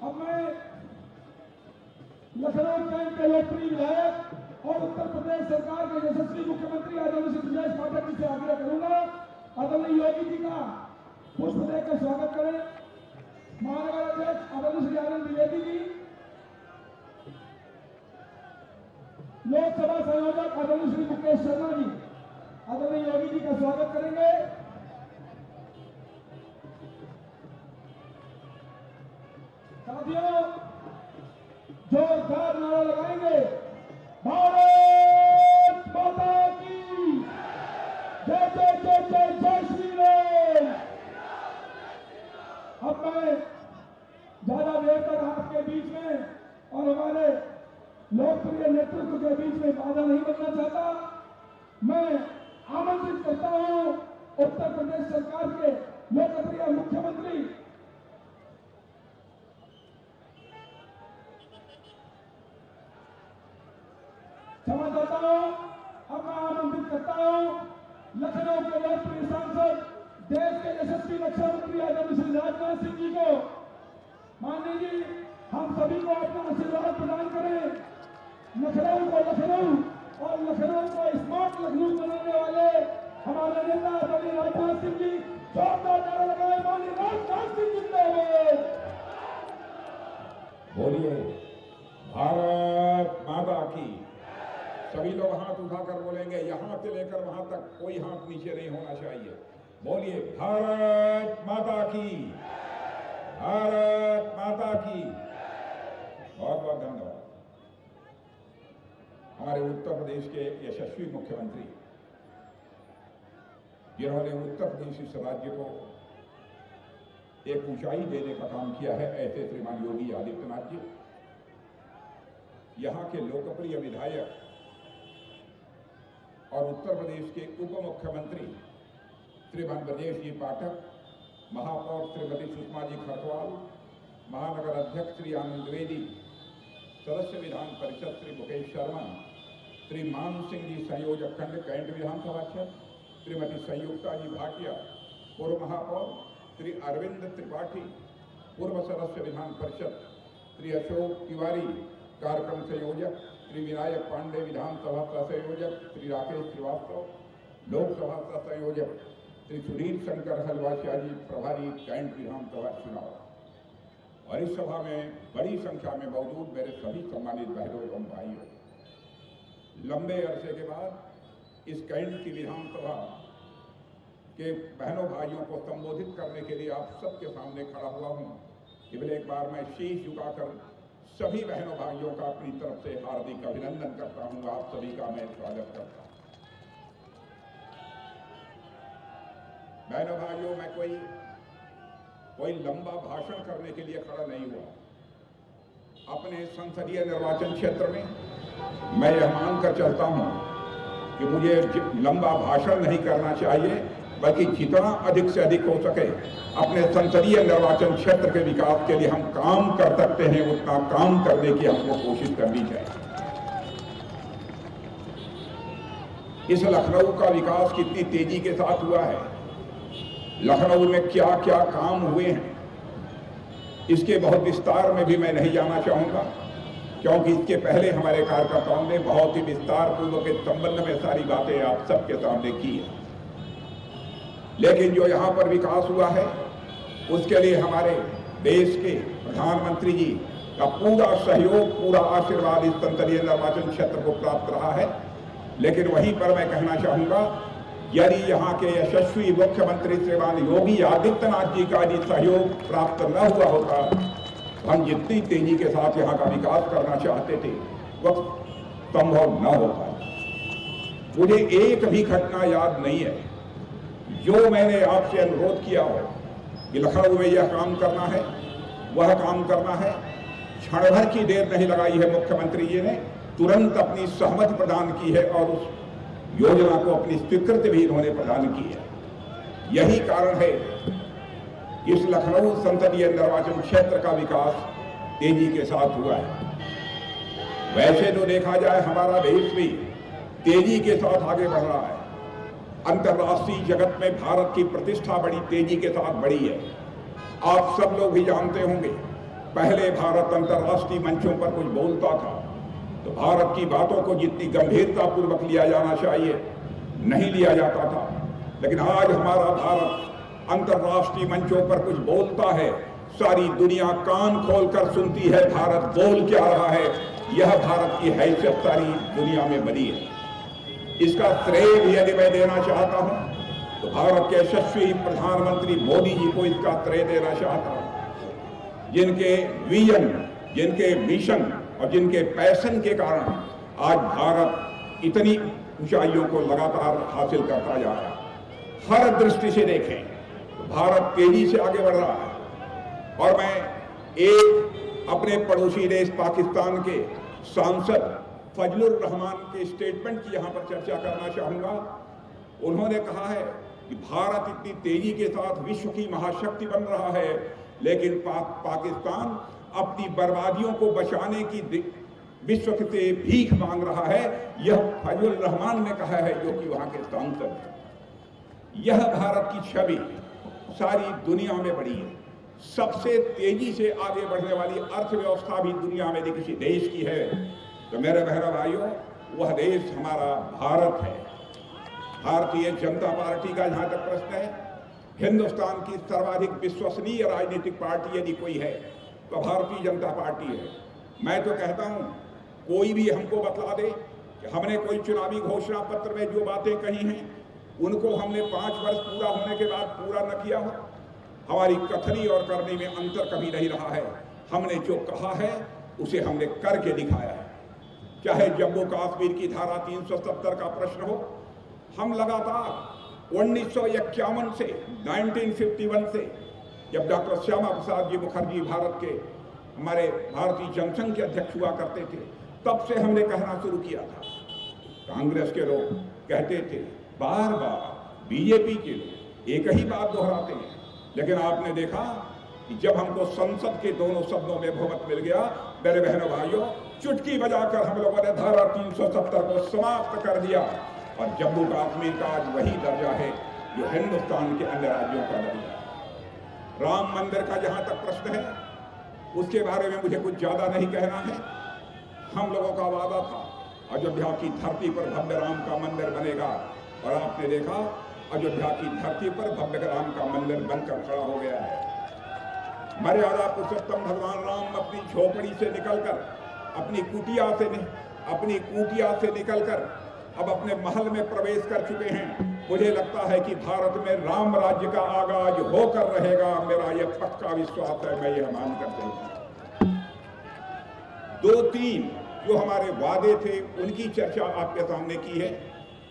अब मैं लखनऊ कैंट के लोकप्रिय विधायक और उत्तर प्रदेश सरकार के यशस्वी मुख्यमंत्री आदरणीय श्री ब्रजेश पाठक जी से आग्रह करूंगा, आदरणीय योगी जी का पुष्प देकर स्वागत करें। महानगर अध्यक्ष आदरणीय श्री आनंद द्विवेदी जी, लोकसभा संयोजक आदरणीय श्री मुकेश शर्मा जी आदरणीय योगी जी का स्वागत करेंगे। साथियों, जोरदार नारा लगाएंगे, भारत माता की जय जय जय जय जय श्री राम। अब मैं ज्यादा देर तक आपके बीच में और हमारे लोकप्रिय नेतृत्व के बीच में बाधा नहीं बनना चाहता। मैं आमंत्रित करता हूं उत्तर प्रदेश सरकार के लोकप्रिय मुख्यमंत्री क्षमा चाहता हूं, अब मैं आमंत्रित करता हूं लखनऊ के लोकप्रिय सांसद, देश के यशस्वी रक्षा मंत्री आदरणीय श्री राजनाथ सिंह जी को। माननीय जी, हम सभी को अपना आशीर्वाद प्रदान करें। लखनऊ को लखनऊ और लखनऊ को स्मार्ट लखनऊ बनाने वाले हमारे नेता आदरणीय राजनाथ सिंह जी, जोरदार नारा लगाए, माननीय राजनाथ सिंह जिंदाबाद। बोलिए भारत माता की। सभी लोग हाथ उठाकर बोलेंगे, यहां से लेकर वहां तक कोई हाथ नीचे नहीं होना चाहिए। बोलिए भारत माता की, भारत माता की। बहुत बहुत धन्यवाद। हमारे उत्तर प्रदेश के यशस्वी मुख्यमंत्री, जिन्होंने उत्तर प्रदेश इस राज्य को एक ऊंचाई देने का काम किया है, ऐसे श्रीमान योगी आदित्यनाथ जी। यहाँ के लोकप्रिय विधायक और उत्तर प्रदेश के उप मुख्यमंत्री श्रीमान ब्रजेश जी पाठक, महापौर श्रीमती सुषमा जी खरटवाल, महानगर अध्यक्ष श्री आनंद द्विवेदी, सदस्य विधान परिषद श्री मुकेश शर्मा, श्री मान सिंह जी संयोजक खंड कैंट विधानसभा क्षेत्र, श्रीमती संयुक्ता जी भाटिया, पूर्व महापौर श्री अरविंद त्रिपाठी, पूर्व सदस्य विधान परिषद श्री अशोक तिवारी, कार्यक्रम संयोजक श्री विनायक पांडे, विधानसभा संयोजक श्री राकेश श्रीवास्तव, लोकसभा संयोजक श्री सुनील शंकर हलवासिया जी, प्रभारी कैंट विधानसभा चुनाव। और इस सभा में बड़ी संख्या में मौजूद मेरे सभी सम्मानित बहनों एवं भाइयों, लंबे अरसे के बाद इस कैंट की विधानसभा के बहनों भाइयों को संबोधित करने के लिए आप सबके सामने खड़ा हुआ हूं। केवल एक बार मैं शीश झुकाकर सभी बहनों भाइयों का अपनी तरफ से हार्दिक अभिनंदन करता हूं। आप सभी का मैं स्वागत करता हूं। बहनों भाइयों, मैं कोई लंबा भाषण करने के लिए खड़ा नहीं हुआ। अपने संसदीय निर्वाचन क्षेत्र में मैं यह मानकर चलता हूं कि मुझे लंबा भाषण नहीं करना चाहिए, बल्कि जितना अधिक से अधिक हो सके अपने संसदीय निर्वाचन क्षेत्र के विकास के लिए हम काम कर सकते हैं, उतना काम करने की हमको कोशिश करनी चाहिए। इस लखनऊ का विकास कितनी तेजी के साथ हुआ है, लखनऊ में क्या क्या काम हुए हैं, इसके बहुत विस्तार में भी मैं नहीं जाना चाहूंगा, क्योंकि इसके पहले हमारे कार्यकर्ताओं ने बहुत ही विस्तार पूर्वक इस संबंध में सारी बातें आप सबके सामने की है। लेकिन जो यहाँ पर विकास हुआ है, उसके लिए हमारे देश के प्रधानमंत्री जी का पूरा सहयोग, पूरा आशीर्वाद इस संसदीय निर्वाचन क्षेत्र को प्राप्त रहा है। लेकिन वहीं पर मैं कहना चाहूंगा, यदि यहाँ के यशस्वी मुख्यमंत्री श्रीमान योगी आदित्यनाथ जी का यदि सहयोग प्राप्त न हुआ होता, हम जितनी तेजी के साथ यहाँ का विकास करना चाहते थे वह संभव न होता। मुझे एक भी घटना याद नहीं है जो मैंने आपसे अनुरोध किया हो कि लखनऊ में यह काम करना है, वह काम करना है, क्षण भर की देर नहीं लगाई है मुख्यमंत्री जी ने, तुरंत अपनी सहमति प्रदान की है और उस योजना को अपनी स्वीकृति भी इन्होंने प्रदान की है। यही कारण है इस लखनऊ संसदीय निर्वाचन क्षेत्र का विकास तेजी के साथ हुआ है। वैसे तो देखा जाए हमारा देश भी तेजी के साथ आगे बढ़ रहा है। अंतर्राष्ट्रीय जगत में भारत की प्रतिष्ठा बड़ी तेजी के साथ बढ़ी है। आप सब लोग भी जानते होंगे पहले भारत अंतर्राष्ट्रीय मंचों पर कुछ बोलता था तो भारत की बातों को जितनी गंभीरतापूर्वक लिया जाना चाहिए नहीं लिया जाता था, लेकिन आज हमारा भारत अंतर्राष्ट्रीय मंचों पर कुछ बोलता है, सारी दुनिया कान खोलकर सुनती है भारत बोल क्या रहा है। यह भारत की हैसियत सारी दुनिया में बनी है। इसका श्रेय भी यदि मैं देना चाहता हूं तो भारत के यशस्वी प्रधानमंत्री मोदी जी को इसका श्रेय देना चाहता हूं, जिनके विजन, जिनके मिशन और जिनके पैशन के कारण आज भारत इतनी ऊंचाइयों को लगातार हासिल करता जा रहा है। हर दृष्टि से देखें तो भारत तेजी से आगे बढ़ रहा है। और मैं एक अपने पड़ोसी देश पाकिस्तान के सांसद फजलुर रहमान के स्टेटमेंट की यहां पर चर्चा करना चाहूंगा। उन्होंने कहा है कि भारत इतनी तेजी के साथ विश्व की महाशक्ति बन रहा है, लेकिन पाकिस्तान अपनी बर्बादियों को बचाने की विश्व से भीख मांग रहा है। यह फजलुर रहमान ने कहा है, जो कि वहां के सांसद हैं। यह भारत की छवि सारी दुनिया में बढ़ी है। सबसे तेजी से आगे बढ़ने वाली अर्थव्यवस्था भी दुनिया में यदि किसी देश की है तो मेरे बहनों भाइयों, वह देश हमारा भारत है। भारतीय जनता पार्टी का जहां तक प्रश्न है, हिंदुस्तान की सर्वाधिक विश्वसनीय राजनीतिक पार्टी यदि कोई है तो भारतीय जनता पार्टी है। मैं तो कहता हूं, कोई भी हमको बतला दे कि हमने कोई चुनावी घोषणा पत्र में जो बातें कही हैं उनको हमने 5 वर्ष पूरा होने के बाद पूरा न किया हो। हमारी कथनी और करने में अंतर कभी नहीं रहा है। हमने जो कहा है उसे हमने करके दिखाया है। चाहे जम्मू कश्मीर की धारा 370 का प्रश्न हो, हम लगातार 1951 से 1951 से, जब डॉक्टर श्यामा प्रसाद जी मुखर्जी भारत के हमारे भारतीय जनसंघ के अध्यक्ष हुआ करते थे, तब से हमने कहना शुरू किया था। कांग्रेस के लोग कहते थे, बार बार बीजेपी के लोग एक ही बात दोहराते हैं, लेकिन आपने देखा कि जब हमको संसद के दोनों सदनों में बहुमत मिल गया, मेरे बहनों भाइयों, चुटकी बजाकर हम लोगों ने धारा 370 को समाप्त कर दिया और जम्मू कश्मीर का आज वही दर्जा है जो हिंदुस्तान के अन्य राज्यों का दर्जा है। राम मंदिर का जहां तक प्रश्न है, उसके बारे में मुझे कुछ ज्यादा नहीं कहना है। हम लोगों का वादा था अयोध्या की धरती पर भव्य राम का मंदिर बनेगा, और आपने देखा अयोध्या की धरती पर भव्य राम का मंदिर बनकर खड़ा हो गया है। मर्यादा पुरुषोत्तम भगवान राम अपनी झोपड़ी से निकलकर, अपनी कुटिया से निकलकर अब अपने महल में प्रवेश कर चुके हैं। मुझे लगता है कि भारत में राम राज्य का आगाज होकर रहेगा। मेरा यह पक्का विश्वास है, मैं यह मानकर चलता हूं। 2-3 जो हमारे वादे थे उनकी चर्चा आपके सामने की है।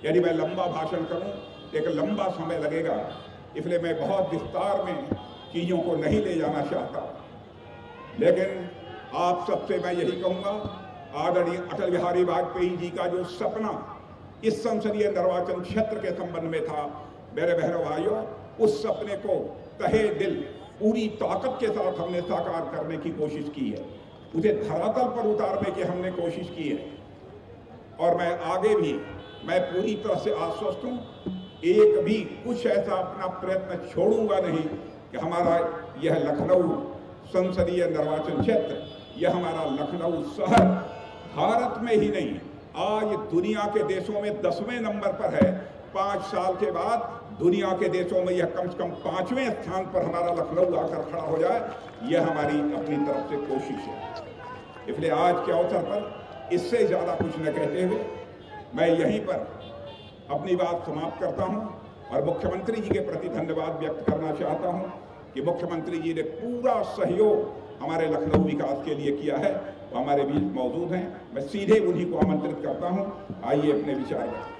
यदि मैं लंबा भाषण करूं तो एक लंबा समय लगेगा, इसलिए मैं बहुत विस्तार में चीजों को नहीं ले जाना चाहता। लेकिन आप सबसे मैं यही कहूंगा, आदरणीय अटल बिहारी वाजपेयी जी का जो सपना इस संसदीय निर्वाचन क्षेत्र के संबंध में था, मेरे बहनों भाइयों, उस सपने को तहे दिल पूरी ताकत के साथ हमने साकार करने की कोशिश की है, उसे धरातल पर उतारने की हमने कोशिश की है। और मैं आगे भी मैं पूरी तरह से आश्वस्त हूं, एक भी कुछ ऐसा अपना प्रयत्न छोड़ूंगा नहीं कि हमारा यह लखनऊ संसदीय निर्वाचन क्षेत्र, यह हमारा लखनऊ शहर भारत में ही नहीं, आज दुनिया के देशों में 10वें नंबर पर है। 5 साल के बाद दुनिया के देशों में यह कम से कम 5वें स्थान पर हमारा लखनऊ आकर खड़ा हो जाए, यह हमारी अपनी तरफ से कोशिश है। इसलिए आज के अवसर पर इससे ज्यादा कुछ न कहते हुए मैं यहीं पर अपनी बात समाप्त करता हूं और मुख्यमंत्री जी के प्रति धन्यवाद व्यक्त करना चाहता हूं कि मुख्यमंत्री जी ने पूरा सहयोग हमारे लखनऊ विकास के लिए किया है। वो हमारे बीच मौजूद हैं, मैं सीधे उन्हीं को आमंत्रित करता हूं, आइए अपने विचार रखें।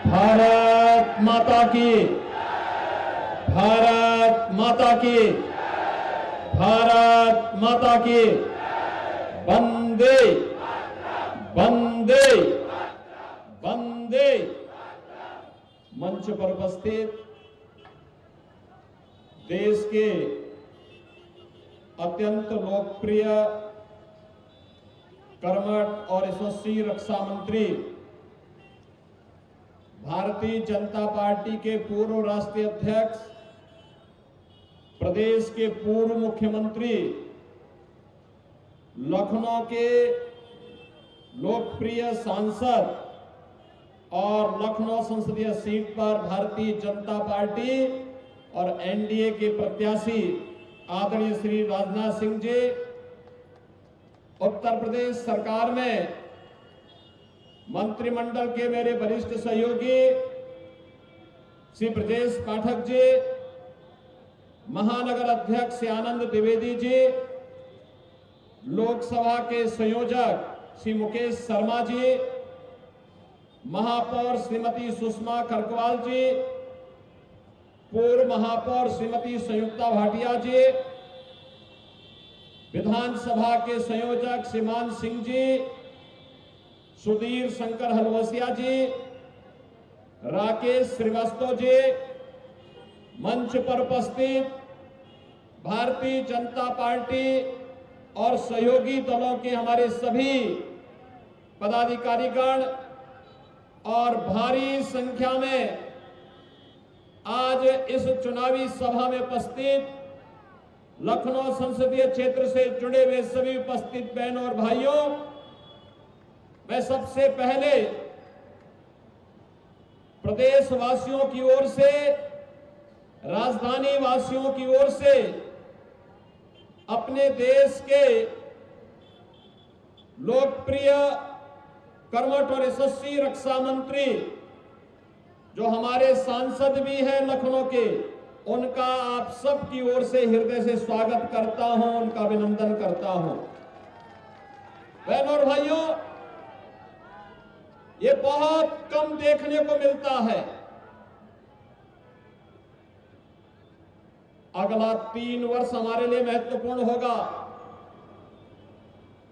भारत माता की, भारत माता की, भारत माता की, वंदे वंदे वंदे। मंच पर उपस्थित देश के अत्यंत लोकप्रिय कर्मठ और यशस्वी रक्षा मंत्री, भारतीय जनता पार्टी के पूर्व राष्ट्रीय अध्यक्ष, प्रदेश के पूर्व मुख्यमंत्री, लखनऊ के लोकप्रिय सांसद और लखनऊ संसदीय सीट पर भारतीय जनता पार्टी और एनडीए के प्रत्याशी आदरणीय श्री राजनाथ सिंह जी, उत्तर प्रदेश सरकार में मंत्रिमंडल के मेरे वरिष्ठ सहयोगी श्री ब्रजेश पाठक जी, महानगर अध्यक्ष आनंद द्विवेदी जी, लोकसभा के संयोजक श्री मुकेश शर्मा जी, महापौर श्रीमती सुषमा खरकवाल जी, पूर्व महापौर श्रीमती संयुक्ता भाटिया जी, विधानसभा के संयोजक श्रीमान सिंह जी, सुधीर शंकर हलवसिया जी, राकेश श्रीवास्तव जी, मंच पर उपस्थित भारतीय जनता पार्टी और सहयोगी दलों के हमारे सभी पदाधिकारीगण और भारी संख्या में आज इस चुनावी सभा में उपस्थित लखनऊ संसदीय क्षेत्र से जुड़े हुए सभी उपस्थित बहनों और भाइयों, मैं सबसे पहले प्रदेश वासियों की ओर से, राजधानी वासियों की ओर से, अपने देश के लोकप्रिय कर्मठ और यशस्वी रक्षा मंत्री जो हमारे सांसद भी हैं लखनऊ के, उनका आप सबकी ओर से हृदय से स्वागत करता हूं, उनका अभिनंदन करता हूं। बहनों और भाइयों, ये बहुत कम देखने को मिलता है। अगला 3 वर्ष हमारे लिए महत्वपूर्ण होगा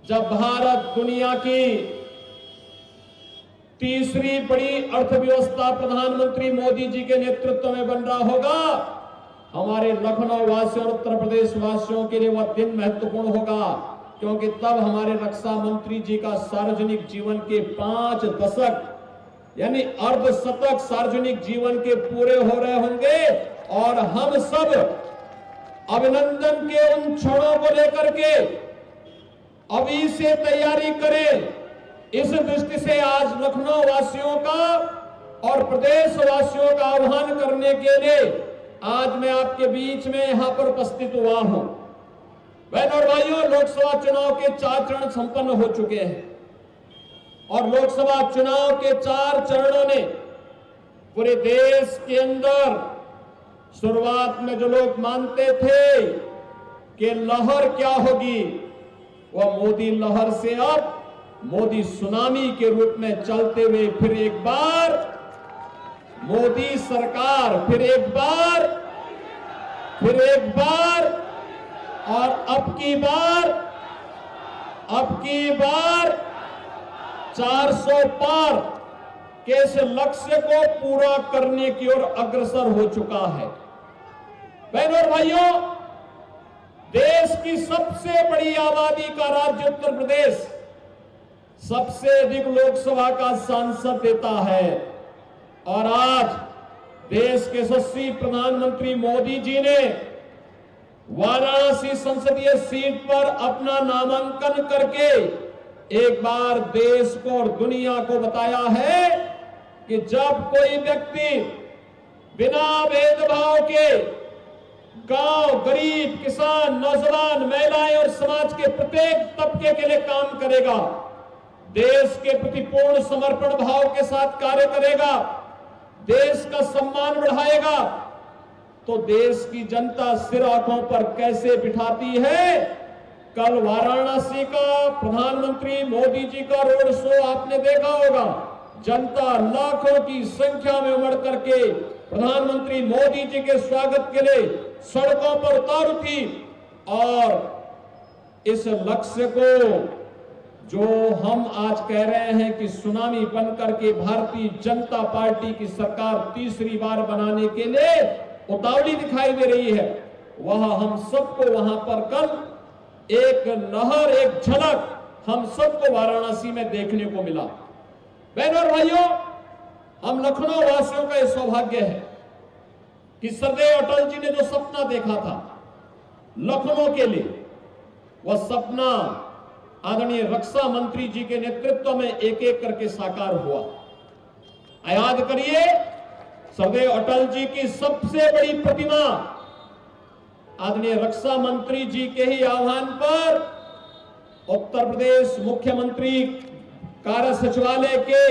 जब भारत दुनिया की तीसरी बड़ी अर्थव्यवस्था प्रधानमंत्री मोदी जी के नेतृत्व में बन रहा होगा। हमारे लखनऊ वासियों और उत्तर प्रदेश वासियों के लिए वह दिन महत्वपूर्ण होगा, क्योंकि तब हमारे रक्षा मंत्री जी का सार्वजनिक जीवन के 5 दशक यानी अर्धशतक सार्वजनिक जीवन के पूरे हो रहे होंगे और हम सब अभिनंदन के उन क्षणों को लेकर के अभी से तैयारी करें। इस दृष्टि से आज लखनऊ वासियों का और प्रदेश वासियों का आह्वान करने के लिए आज मैं आपके बीच में यहां पर उपस्थित हुआ हूं। बहनों और भाइयों, लोकसभा चुनाव के 4 चरण संपन्न हो चुके हैं और लोकसभा चुनाव के 4 चरणों ने पूरे देश के अंदर शुरुआत में जो लोग मानते थे कि लहर क्या होगी, वह मोदी लहर से अब मोदी सुनामी के रूप में चलते हुए फिर एक बार मोदी सरकार, फिर एक बार और अब की बार 400 पार के इस लक्ष्य को पूरा करने की ओर अग्रसर हो चुका है। बहनों और भाइयों, देश की सबसे बड़ी आबादी का राज्य उत्तर प्रदेश सबसे अधिक लोकसभा का सांसद देता है और आज देश के यशस्वी प्रधानमंत्री मोदी जी ने वाराणसी संसदीय सीट पर अपना नामांकन करके एक बार देश को और दुनिया को बताया है कि जब कोई व्यक्ति बिना भेदभाव के गांव, गरीब, किसान, नौजवान, महिलाएं और समाज के प्रत्येक तबके के लिए काम करेगा, देश के प्रति पूर्ण समर्पण भाव के साथ कार्य करेगा, देश का सम्मान बढ़ाएगा, तो देश की जनता सिर आंखों पर कैसे बिठाती है। कल वाराणसी का प्रधानमंत्री मोदी जी का रोड शो आपने देखा होगा। जनता लाखों की संख्या में उमड़ करके प्रधानमंत्री मोदी जी के स्वागत के लिए सड़कों पर उतारू थी और इस लक्ष्य को जो हम आज कह रहे हैं कि सुनामी बनकर के भारतीय जनता पार्टी की सरकार तीसरी बार बनाने के लिए उतावली दिखाई दे रही है, वह हम सबको वहां पर कल एक लहर, एक झलक हम सबको वाराणसी में देखने को मिला। बहनों और भाइयों, हम लखनऊ वासियों का यह सौभाग्य है कि सरदेव अटल जी ने जो सपना देखा था लखनऊ के लिए, वह सपना आदरणीय रक्षा मंत्री जी के नेतृत्व में एक एक करके साकार हुआ। याद करिए, सरदेव अटल जी की सबसे बड़ी प्रतिमा आदरणीय रक्षा मंत्री जी के ही आह्वान पर उत्तर प्रदेश मुख्यमंत्री कार्य सचिवालय के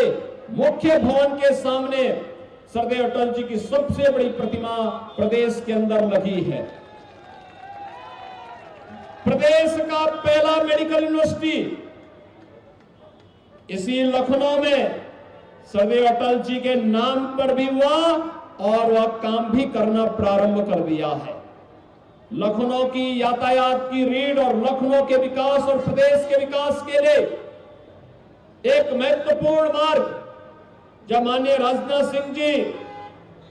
मुख्य भवन के सामने सरदेव अटल जी की सबसे बड़ी प्रतिमा प्रदेश के अंदर लगी है। प्रदेश का पहला मेडिकल यूनिवर्सिटी इसी लखनऊ में सरदेव अटल जी के नाम पर भी हुआ और वह काम भी करना प्रारंभ कर दिया है। लखनऊ की यातायात की रीढ़ और लखनऊ के विकास और प्रदेश के विकास के लिए एक महत्वपूर्ण मार्ग, जब माननीय राजनाथ सिंह जी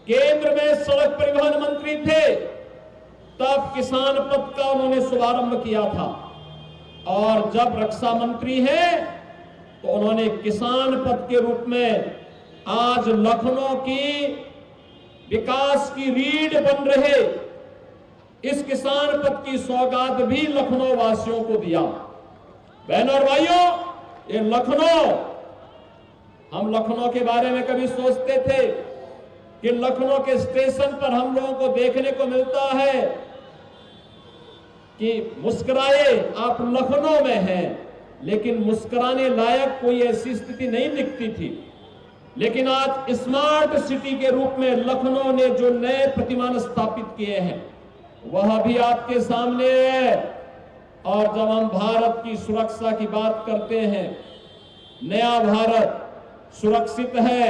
केंद्र में सड़क परिवहन मंत्री थे, तब किसान पथ का उन्होंने शुभारंभ किया था, और जब रक्षा मंत्री हैं तो उन्होंने किसान पथ के रूप में आज लखनऊ की विकास की रीढ़ बन रहे इस किसान पथ की सौगात भी लखनऊ वासियों को दिया। बहनों और भाइयों, ये लखनऊ, हम लखनऊ के बारे में कभी सोचते थे कि लखनऊ के स्टेशन पर हम लोगों को देखने को मिलता है कि मुस्कुराए आप लखनऊ में हैं, लेकिन मुस्कुराने लायक कोई ऐसी स्थिति नहीं दिखती थी। लेकिन आज स्मार्ट सिटी के रूप में लखनऊ ने जो नए प्रतिमान स्थापित किए हैं वह भी आपके सामने है। और जब हम भारत की सुरक्षा की बात करते हैं, नया भारत सुरक्षित है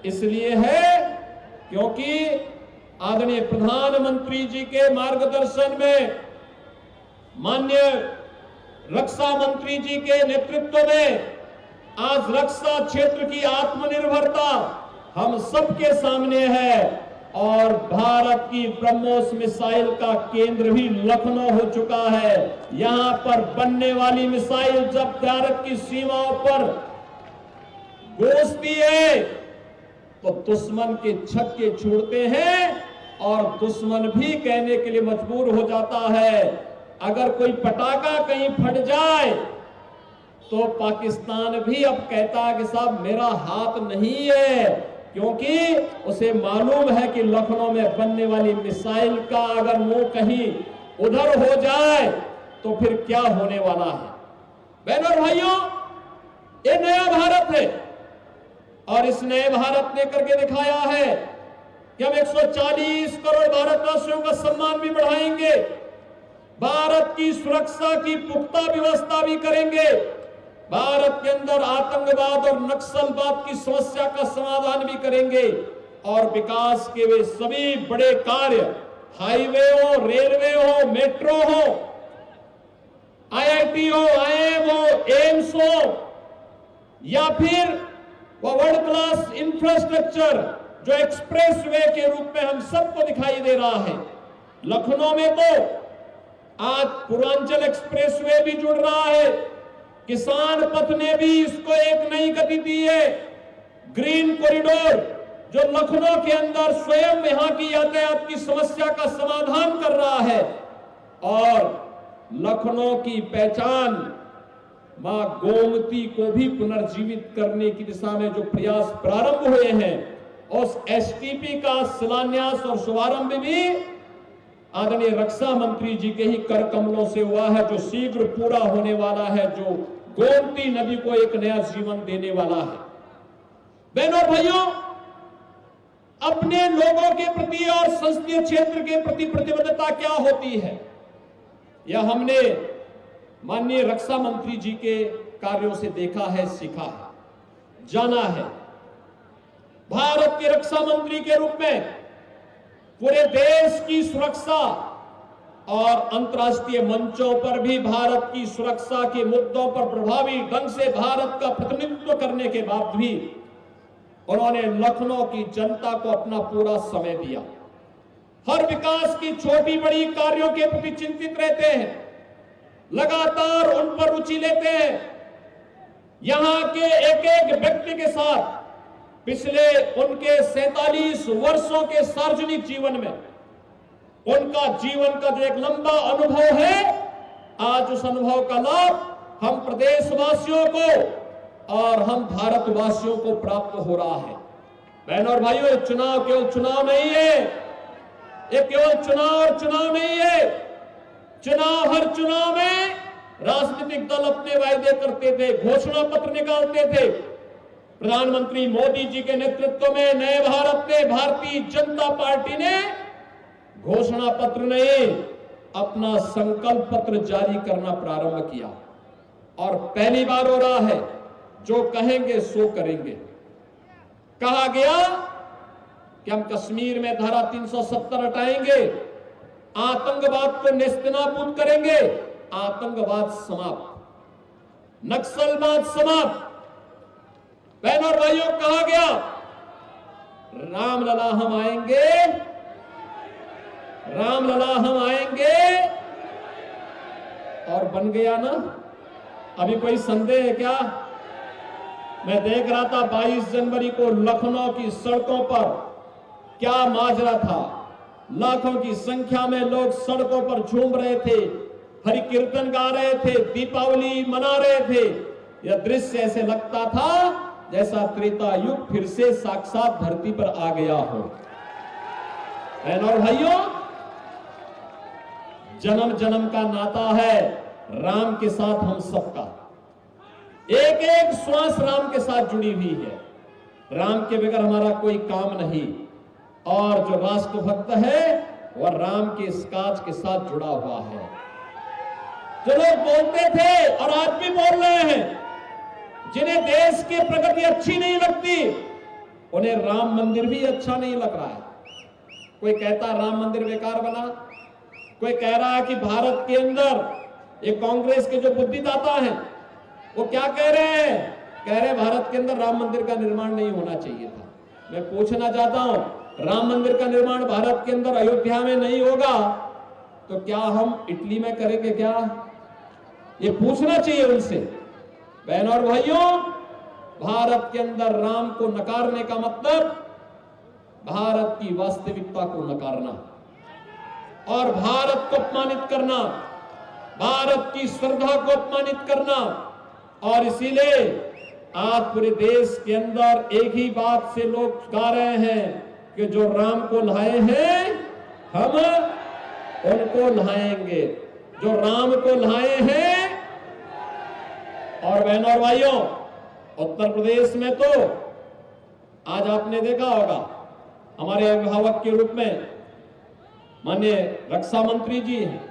इसलिए है क्योंकि आदरणीय प्रधानमंत्री जी के मार्गदर्शन में, माननीय रक्षा मंत्री जी के नेतृत्व में आज रक्षा क्षेत्र की आत्मनिर्भरता हम सबके सामने है। और भारत की ब्रह्मोस मिसाइल का केंद्र भी लखनऊ हो चुका है। यहां पर बनने वाली मिसाइल जब भारत की सीमाओं पर घुसती है तो दुश्मन के छक्के छूटते हैं और दुश्मन भी कहने के लिए मजबूर हो जाता है। अगर कोई पटाखा कहीं फट जाए तो पाकिस्तान भी अब कहता है कि साहब मेरा हाथ नहीं है, क्योंकि उसे मालूम है कि लखनऊ में बनने वाली मिसाइल का अगर मुंह कहीं उधर हो जाए तो फिर क्या होने वाला है। बहनों और भाइयों, ये नया भारत है और इस नए भारत ने करके दिखाया है कि हम 140 करोड़ भारतवासियों का सम्मान भी बढ़ाएंगे, भारत की सुरक्षा की पुख्ता व्यवस्था भी करेंगे, भारत के अंदर आतंकवाद और नक्सलवाद की समस्या का समाधान भी करेंगे और विकास के वे सभी बड़े कार्य, हाईवे हो, रेलवे हो, मेट्रो हो, आईआईटी हो, आईआईएम हो, एम्स हो, या फिर वो वर्ल्ड क्लास इंफ्रास्ट्रक्चर जो एक्सप्रेस वे के रूप में हम सबको दिखाई दे रहा है। लखनऊ में तो आज पूर्वांचल एक्सप्रेस वे भी जुड़ रहा है, किसान पथ ने भी इसको एक नई गति दी है। ग्रीन कॉरिडोर जो लखनऊ के अंदर स्वयं यहां की यातायात की समस्या का समाधान कर रहा है और लखनऊ की पहचान मां गोमती को भी पुनर्जीवित करने की दिशा में जो प्रयास प्रारंभ हुए हैं, उस एसटीपी का शिलान्यास और शुभारंभ भी आदरणीय रक्षा मंत्री जी के ही कर कमलों से हुआ है, जो शीघ्र पूरा होने वाला है, जो गोमती नदी को एक नया जीवन देने वाला है। बहनों और भाइयों, अपने लोगों के प्रति और संसदीय क्षेत्र के प्रति प्रतिबद्धता क्या होती है, यह हमने माननीय रक्षा मंत्री जी के कार्यों से देखा है, सीखा है, जाना है। भारत के रक्षा मंत्री के रूप में पूरे देश की सुरक्षा और अंतर्राष्ट्रीय मंचों पर भी भारत की सुरक्षा के मुद्दों पर प्रभावी ढंग से भारत का प्रतिनिधित्व करने के बाद भी उन्होंने लखनऊ की जनता को अपना पूरा समय दिया। हर विकास की छोटी बड़ी कार्यों के प्रति चिंतित रहते हैं, लगातार उन पर रुचि लेते हैं यहां के एक एक व्यक्ति के साथ पिछले उनके 47 वर्षों के सार्वजनिक जीवन में उनका जीवन का जो एक लंबा अनुभव है, आज उस अनुभव का लाभ हम प्रदेशवासियों को और हम भारतवासियों को प्राप्त हो रहा है। बहनों और भाइयों, ये चुनाव केवल चुनाव नहीं है, ये केवल चुनाव और चुनाव नहीं है। हर चुनाव में राजनीतिक दल अपने वायदे करते थे, घोषणा पत्र निकालते थे। प्रधानमंत्री मोदी जी के नेतृत्व में नए भारत ने, भारतीय जनता पार्टी ने घोषणा पत्र नहीं, अपना संकल्प पत्र जारी करना प्रारंभ किया और पहली बार हो रहा है जो कहेंगे सो करेंगे। कहा गया कि हम कश्मीर में धारा 370 हटाएंगे, आतंकवाद को नेस्तनाबूद करेंगे, आतंकवाद समाप्त, नक्सलवाद समाप्त। बहनों और भाइयों, कहा गया रामलला हम आएंगे, रामलला हम आएंगे, और बन गया ना। अभी कोई संदेह है क्या? मैं देख रहा था 22 जनवरी को लखनऊ की सड़कों पर क्या माजरा था। लाखों की संख्या में लोग सड़कों पर झूम रहे थे, हरि कीर्तन गा रहे थे, दीपावली मना रहे थे। यह दृश्य ऐसे लगता था जैसा त्रेता युग फिर से साक्षात धरती पर आ गया हो। बहनों और भाइयों, जन्म जन्म का नाता है राम के साथ हम सबका, एक एक श्वास राम के साथ जुड़ी हुई है। राम के बगैर हमारा कोई काम नहीं, और जो राष्ट्रभक्त है वह राम के इस काज के साथ जुड़ा हुआ है। जो लोग बोलते थे और आज भी बोल रहे हैं, जिन्हें देश की प्रगति अच्छी नहीं लगती, उन्हें राम मंदिर भी अच्छा नहीं लग रहा है। कोई कहता राम मंदिर बेकार बना, कोई कह रहा है कि भारत के अंदर ये कांग्रेस के जो बुद्धिदाता हैं वो क्या कह रहे हैं? कह रहे भारत के अंदर राम मंदिर का निर्माण नहीं होना चाहिए था। मैं पूछना चाहता हूं, राम मंदिर का निर्माण भारत के अंदर अयोध्या में नहीं होगा तो क्या हम इटली में करेंगे क्या? ये पूछना चाहिए उनसे। बहनों और भाइयों, भारत के अंदर राम को नकारने का मतलब भारत की वास्तविकता को नकारना और भारत को अपमानित करना, भारत की श्रद्धा को अपमानित करना। और इसीलिए आज पूरे देश के अंदर एक ही बात से लोग गा रहे हैं कि जो राम को लाए हैं हम उनको लाएंगे, जो राम को लाए हैं। और बहनों और भाइयों, उत्तर प्रदेश में तो आज आपने देखा होगा, हमारे अभिभावक के रूप में माननीय रक्षा मंत्री जी हैं,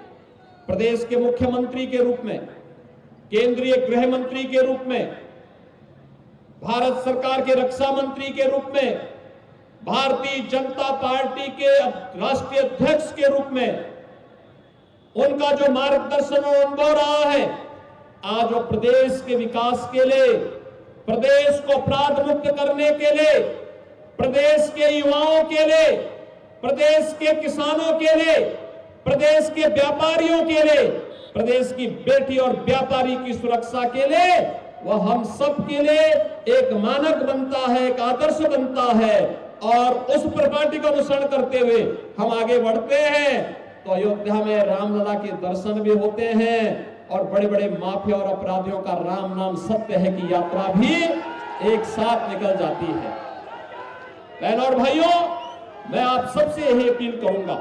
प्रदेश के मुख्यमंत्री के रूप में, केंद्रीय गृह मंत्री के रूप में, भारत सरकार के रक्षा मंत्री के रूप में, भारतीय जनता पार्टी के राष्ट्रीय अध्यक्ष के रूप में उनका जो मार्गदर्शन और अनुभव रहा है, आज वो प्रदेश के विकास के लिए, प्रदेश को अपराध मुक्त करने के लिए, प्रदेश के युवाओं के लिए, प्रदेश के किसानों के लिए, प्रदेश के व्यापारियों के लिए, प्रदेश की बेटी और व्यापारी की सुरक्षा के लिए वह हम सब के लिए एक मानक बनता है, एक आदर्श बनता है। और उस प्रपाटी का अनुसरण करते हुए हम आगे बढ़ते हैं तो अयोध्या में रामलला के दर्शन भी होते हैं और बड़े बड़े माफिया और अपराधियों का राम नाम सत्य है की यात्रा भी एक साथ निकल जाती है। बहनों और भाइयों, मैं आप सबसे यही अपील करूंगा,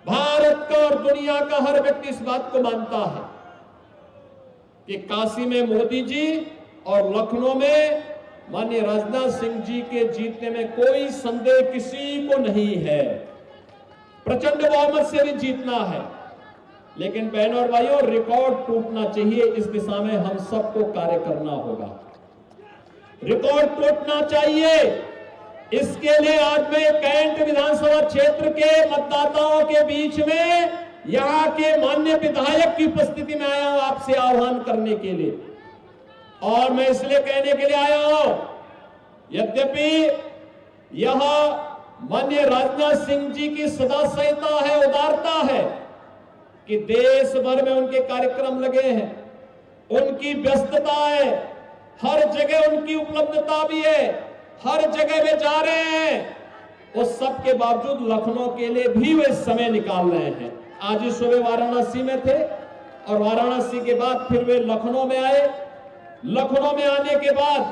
भारत का और दुनिया का हर व्यक्ति इस बात को मानता है कि काशी में मोदी जी और लखनऊ में माननीय राजनाथ सिंह जी के जीतने में कोई संदेह किसी को नहीं है। प्रचंड बहुमत से भी जीतना है, लेकिन बहनों और भाइयों, रिकॉर्ड टूटना चाहिए। इस दिशा में हम सबको कार्य करना होगा। रिकॉर्ड टूटना चाहिए। इसके लिए आज मैं कैंट विधानसभा क्षेत्र के मतदाताओं के बीच में यहां के माननीय विधायक की उपस्थिति में आया हूं आपसे आह्वान करने के लिए। और मैं इसलिए कहने के लिए आया हूं, यद्यपि यह माननीय राजनाथ सिंह जी की सदाशयता है, उदारता है कि देश भर में उनके कार्यक्रम लगे हैं, उनकी व्यस्तता है, हर जगह उनकी उपलब्धता भी है, हर जगह वे जा रहे हैं। उस सब के बावजूद लखनऊ के लिए भी वे समय निकाल रहे हैं। आज ही सुबह वाराणसी में थे और वाराणसी के बाद फिर वे लखनऊ में आए। लखनऊ में आने के बाद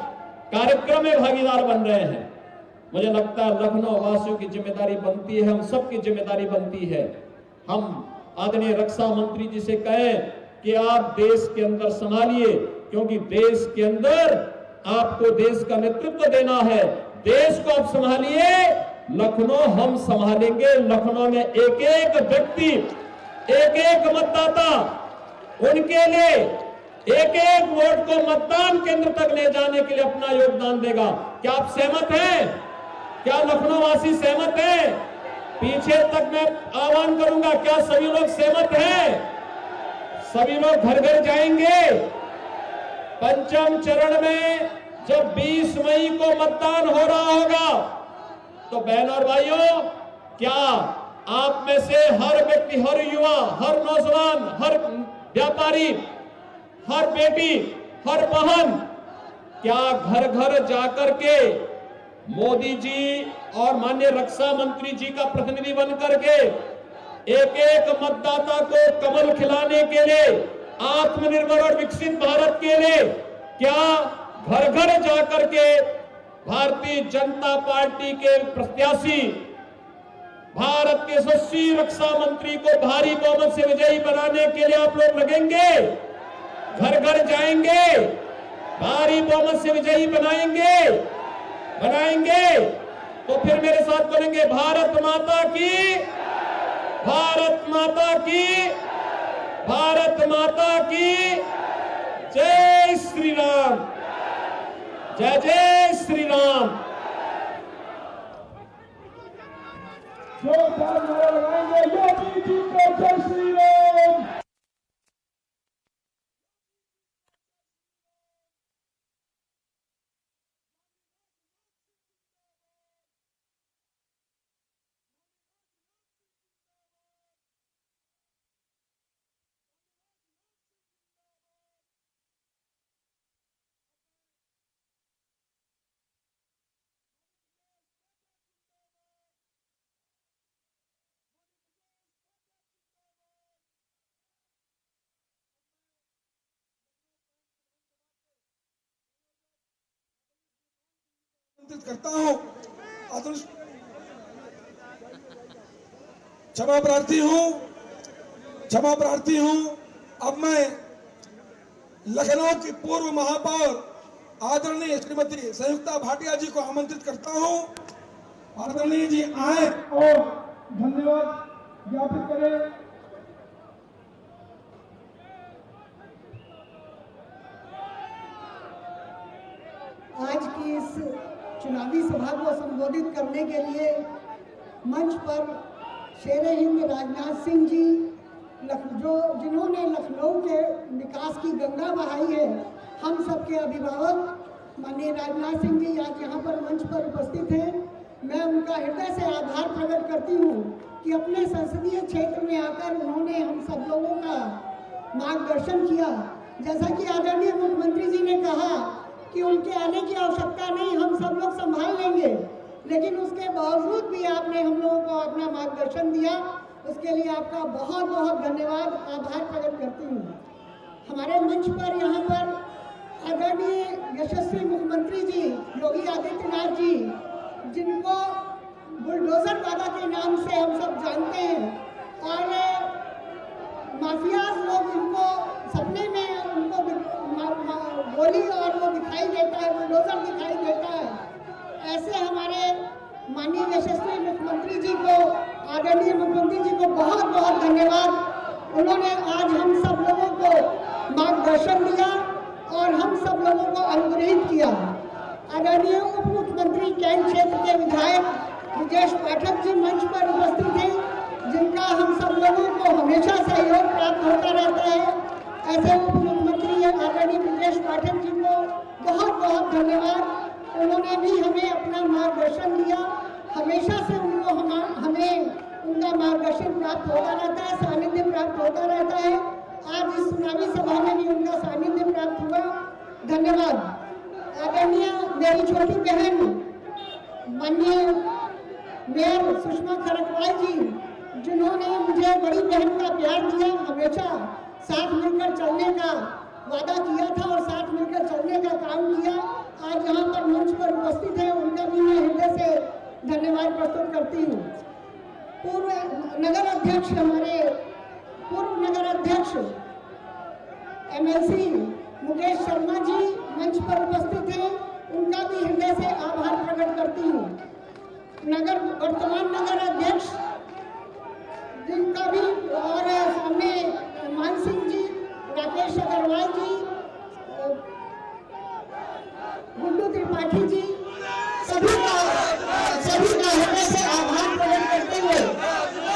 कार्यक्रम में भागीदार बन रहे हैं। मुझे लगता है लखनऊ वासियों की जिम्मेदारी बनती है, हम सबकी जिम्मेदारी बनती है। हम आदरणीय रक्षा मंत्री जी से कहें कि आप देश के अंदर संभालिए, क्योंकि देश के अंदर आपको देश का नेतृत्व देना है। देश को आप संभालिए, लखनऊ हम संभालेंगे। लखनऊ में एक एक व्यक्ति, एक एक मतदाता, उनके लिए एक एक वोट को मतदान केंद्र तक ले जाने के लिए अपना योगदान देगा। क्या आप सहमत हैं? क्या लखनऊ वासी सहमत हैं? पीछे तक मैं आह्वान करूंगा, क्या सभी लोग सहमत हैं? सभी लोग घर घर जाएंगे। पंचम चरण में जब 20 मई को मतदान हो रहा होगा, तो बहन और भाइयों, क्या आप में से हर व्यक्ति, हर युवा, हर नौजवान, हर व्यापारी, हर बेटी, हर बहन, क्या घर घर जाकर के मोदी जी और माननीय रक्षा मंत्री जी का प्रतिनिधि बनकर के एक एक मतदाता को कमल खिलाने के लिए, आत्मनिर्भर और विकसित भारत के लिए, क्या घर घर जाकर के भारतीय जनता पार्टी के प्रत्याशी, भारत के यशस्वी रक्षा मंत्री को भारी बहुमत से विजयी बनाने के लिए आप लोग लगेंगे? घर घर जाएंगे, भारी बहुमत से विजयी बनाएंगे? तो फिर मेरे साथ बोलेंगे, भारत माता की, भारत माता की, भारत माता की जय श्री राम, जय जय श्री राम। जोरदार नारा लगाएंगे, योगी जी को जय श्री राम। करता हूं, क्षमा प्रार्थी हूं। अब मैं लखनऊ की पूर्व महापौर आदरणीय श्रीमती संयुक्ता भाटिया जी को आमंत्रित करता हूं। आदरणीय जी आए और धन्यवाद ज्ञापित करें। आज की इस चुनावी सभा को संबोधित करने के लिए मंच पर शेर हिंद राजनाथ सिंह जी, जिन्होंने लखनऊ के विकास की गंगा बहाई है, हम सबके अभिभावक माननीय राजनाथ सिंह जी आज यहाँ पर मंच पर उपस्थित हैं। मैं उनका हृदय से आभार प्रकट करती हूँ कि अपने संसदीय क्षेत्र में आकर उन्होंने हम सब लोगों का मार्गदर्शन किया। जैसा कि आदरणीय मुख्यमंत्री जी ने कहा कि उनके आने की आवश्यकता नहीं, हम सब लोग संभाल लेंगे, लेकिन उसके बावजूद भी आपने हम लोगों को अपना मार्गदर्शन दिया, उसके लिए आपका बहुत बहुत धन्यवाद, आभार प्रकट करती हूँ। हमारे मंच पर यहाँ पर आदरणीय यशस्वी मुख्यमंत्री जी योगी आदित्यनाथ जी, जिनको बुलडोजर दादा के नाम से हम सब जानते हैं, और माफियाज लोग इनको सपने में उनको गोली और वो दिखाई देता है, बुलडोजर दिखाई देता है। ऐसे हमारे माननीय यशस्वी मुख्यमंत्री जी को, आदरणीय मुख्यमंत्री जी को बहुत बहुत धन्यवाद। उन्होंने आज हम सब लोगों को मार्गदर्शन दिया और हम सब लोगों को अनुग्रहित किया। आदरणीय उप मुख्यमंत्री कैंट क्षेत्र के विधायक ब्रजेश पाठक जी मंच पर उपस्थित हैं, जिनका हम सब लोगों को हमेशा सहयोग प्राप्त होता रहता है। ऐसे उप मुख्यमंत्री आदरणीय ब्रजेश पाठक जी को बहुत बहुत धन्यवाद। उन्होंने भी हमें अपना मार्गदर्शन दिया, हमेशा से उनको हमें उनका मार्गदर्शन प्राप्त होता रहता है, सानिध्य प्राप्त होता रहता है। आज इस चुनावी सभा में भी उनका सानिध्य प्राप्त हुआ। धन्यवाद। आदरणीय मेरी छोटी बहन माननीय मेयर सुषमा खरकवाल जी, जिन्होंने मुझे बड़ी बहन का प्यार दिया, हमेशा साथ मिलकर चलने का वादा किया था और साथ मिलकर चलने का काम किया, आज यहाँ पर मंच पर उपस्थित है, उनका भी मैं हृदय से धन्यवाद प्रस्तुत करती हूँ। पूर्व नगर अध्यक्ष, हमारे पूर्व नगर अध्यक्ष MLC मुकेश शर्मा जी मंच पर उपस्थित हैं, उनका भी हृदय से आभार प्रकट करती हूँ। वर्तमान नगर अध्यक्ष जिनका भी, और सामने मान सिंह जी, राकेश अग्रवाल जी, गुड्डू त्रिपाठी जी, सभी का हृदय से आभार प्रकट करते हुए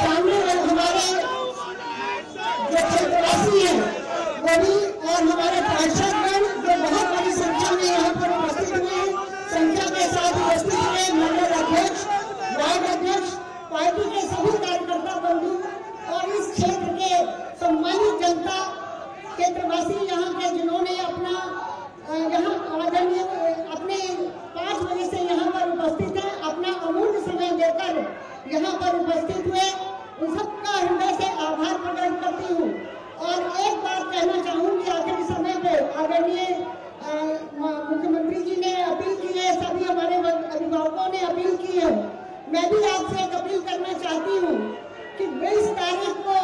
सामने हमारे जो क्षेत्रवासी हैं वो भी, और हमारे पार्षदगण जो बहुत बड़ी संख्या में यहाँ पर उपस्थित हुए, संख्या के साथ उपस्थित हुए, मंडल अध्यक्ष, वार्ड अध्यक्ष, पार्टी के सभी कार्यकर्ता बंधु और इस क्षेत्र के सम्मानित जनता, क्षेत्रवासी यहाँ के जिन्होंने अपना यहाँ आदरणीय अपने 5 बजे से यहाँ पर उपस्थित है, अपना अमूल्य समय देकर यहाँ पर उपस्थित हुए, उन सबका हृदय से आभार प्रकट करती हूँ। और एक बात कहना चाहूँगी आखिरी समय पे, आदरणीय मुख्यमंत्री जी ने अपील की है, सभी हमारे अभिभावकों ने अपील की है, मैं भी आपसे एक अपील करना चाहती हूँ कि 20 तारीख को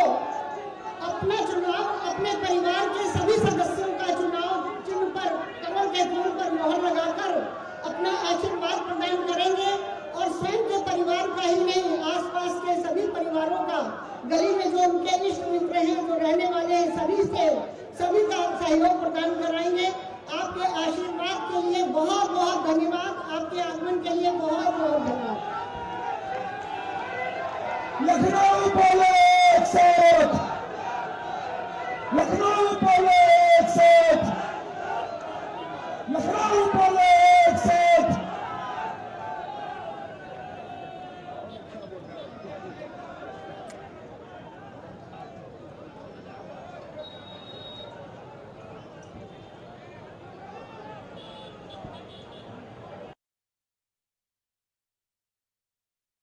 अपना चुनाव, अपने परिवार के सभी सदस्यों का चुनाव चिन्ह पर, कमल के फूल पर मोहर लगाकर अपना आशीर्वाद प्रदान करेंगे और स्वयं के परिवार का ही नहीं, आसपास के सभी परिवारों का, गली में जो उनके इष्ट मित्र हैं, जो रहने वाले हैं, सभी का सहयोग प्रदान कराएंगे। आपके आशीर्वाद के लिए बहुत बहुत धन्यवाद। आपके आगमन के लिए बहुत